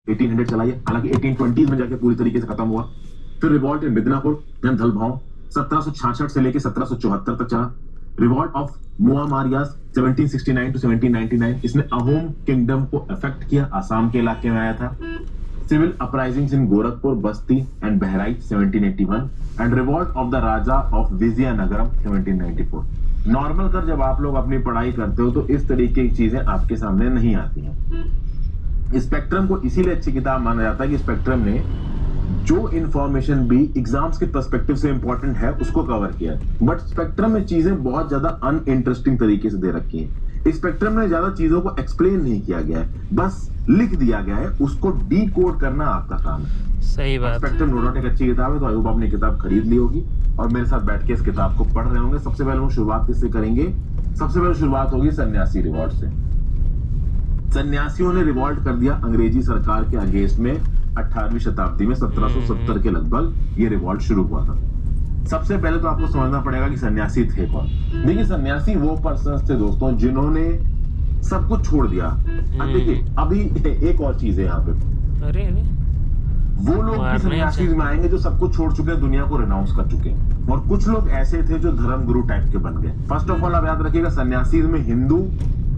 1800 चलाई है, हालांकि 1820 में जाके पूरी तरीके से खत्म हुआ। फिर रिवॉल्ट इन मिदनापुर यानी धलभाव 1766 से लेकर 1774 तक चला। रिवॉल्ट ऑफ मुआमारियास 1769 टू 1799, इसने अहोम किंगडम को अफेक्ट किया, आसाम के इलाके में आया था। Civil uprisings in Gorakhpur, Basti and Bahraich 1781 and revolt of the Raja of Vizianagaram 1794। Normal कर जब आप लोग अपनी पढ़ाई करते हो तो इस तरीके की चीजें आपके सामने नहीं आती हैं। स्पेक्ट्रम को इसीलिए अच्छी किताब माना जाता है कि स्पेक्ट्रम ने जो इंफॉर्मेशन भी एग्जाम्स के पर्सपेक्टिव से इंपॉर्टेंट है उसको कवर किया है, बट स्पेक्ट्रम में चीजें बहुत ज्यादा अनइंटरेस्टिंग तरीके से दे रखी हैं। स्पेक्ट्रम में ज्यादा चीजों को एक्सप्लेन नहीं किया गया है, बस लिख दिया गया है, उसको डीकोड करना आपका काम है। सही बात। स्पेक्ट्रम नो डाउट एक अच्छी किताब है, तो आई होप आपने किताब खरीद ली होगी और मेरे साथ बैठ के इस किताब को पढ़ रहे होंगे। सबसे पहले हम शुरुआत किससे करेंगे? सबसे पहले शुरुआत होगी सन्यासी रिवॉल्ट से। सन्यासियों ने रिवॉल्ट कर दिया अंग्रेजी सरकार के अगेंस्ट में 18वीं शताब्दी में 1770 के लगभग ये रिवॉल्ट शुरू हुआ था। सबसे पहले तो आपको समझना पड़ेगा कि सन्यासी थे कौन। देखिए, सन्यासी वो पर्सन थे दोस्तों जिन्होंने सब कुछ छोड़ दिया। अब देखिए, अभी एक और चीज है यहाँ पे, अरे वो लोग भी सन्यासी में आएंगे जो सब कुछ छोड़ चुके हैं, दुनिया को रिनाउंस कर चुके हैं, और कुछ लोग ऐसे थे जो धर्म गुरु टाइप के बन गए। फर्स्ट ऑफ ऑल आप याद रखिएगा, सन्यासी में हिंदू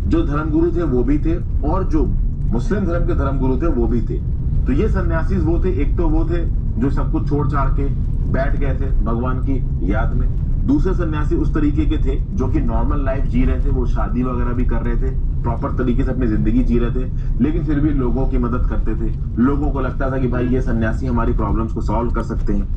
जो धर्म गुरु थे वो भी थे, और जो मुस्लिम धर्म के धर्म गुरु थे वो भी थे। तो ये सन्यासी वो थे, एक तो वो थे जो सब कुछ छोड़ छाड़ के बैठ गए थे भगवान की याद में। दूसरे सन्यासी उस तरीके के थे जो कि नॉर्मल लाइफ जी रहे थे, वो शादी वगैरह भी कर रहे थे, प्रॉपर तरीके से अपनी जिंदगी जी रहे थे, लेकिन फिर भी लोगों की मदद करते थे। लोगों को लगता था कि भाई ये सन्यासी हमारी प्रॉब्लम्स को सॉल्व कर सकते हैं।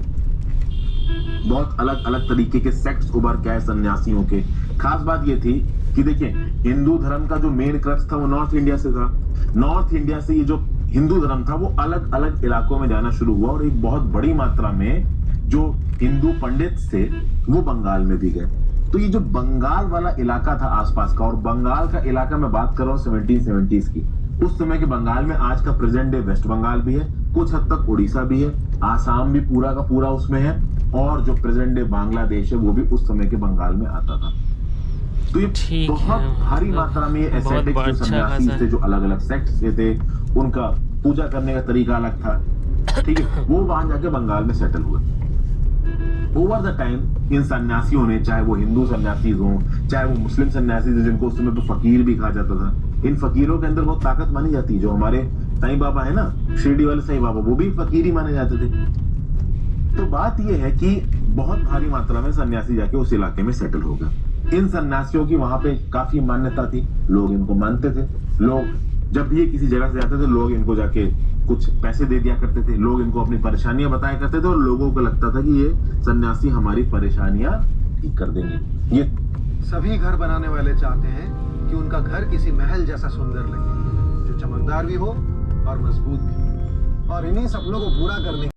बहुत अलग अलग तरीके के सेक्ट्स उभर के आए सन्यासियों के। खास बात ये थी कि देखिए, हिंदू धर्म का जो मेन क्रक्स था वो नॉर्थ इंडिया से था। नॉर्थ इंडिया से ये जो हिंदू धर्म था वो अलग अलग इलाकों में जाना शुरू हुआ, और एक बहुत बड़ी मात्रा में जो हिंदू पंडित थे वो बंगाल में भी गए। तो ये जो बंगाल वाला इलाका था आसपास का, और बंगाल का इलाका मैं बात कर रहा हूँ 1770s की, उस समय के बंगाल में आज का प्रेजेंट डे वेस्ट बंगाल भी है, कुछ हद तक उड़ीसा भी है, आसाम भी पूरा का पूरा उसमें है, और जो प्रेजेंट डे बांग्लादेश है वो भी उस समय के बंगाल में आता था। तो ये बहुत भारी मात्रा में एस्थेटिक्स जो सन्यासी थे, जो अलग अलग सेक्ट्स थे, उनका पूजा करने का तरीका अलग था, ठीक है, वो वहां जाके बंगाल में सेटल हुए। ओवर द टाइम इन सन्यासियों ने, चाहे वो हिंदू सन्यासी हों, चाहे वो मुस्लिम सन्यासी थे जिनको उस समय पे फकीर भी कहा जाता था, इन फकीरों के अंदर बहुत ताकत मानी जाती है। जो हमारे साईं बाबा है ना, शिरडी वाले साईं बाबा, वो भी फकीर ही माने जाते थे। तो बात यह है कि बहुत भारी मात्रा में सन्यासी जाके उस इलाके में सेटल हो गए। इन सन्यासियों की वहां पे काफी मान्यता थी, लोग इनको मानते थे। लोग जब भी ये किसी जगह से जाते थे, लोग इनको जाके कुछ पैसे दे दिया करते थे, लोग इनको अपनी परेशानियां बताया करते थे, और लोगों को लगता था कि ये सन्यासी हमारी परेशानियां ठीक कर देंगे। ये सभी घर बनाने वाले चाहते हैं कि उनका घर किसी महल जैसा सुंदर लगे, जो चमकदार भी हो और मजबूत भी, और इन्हीं सपनों को पूरा करने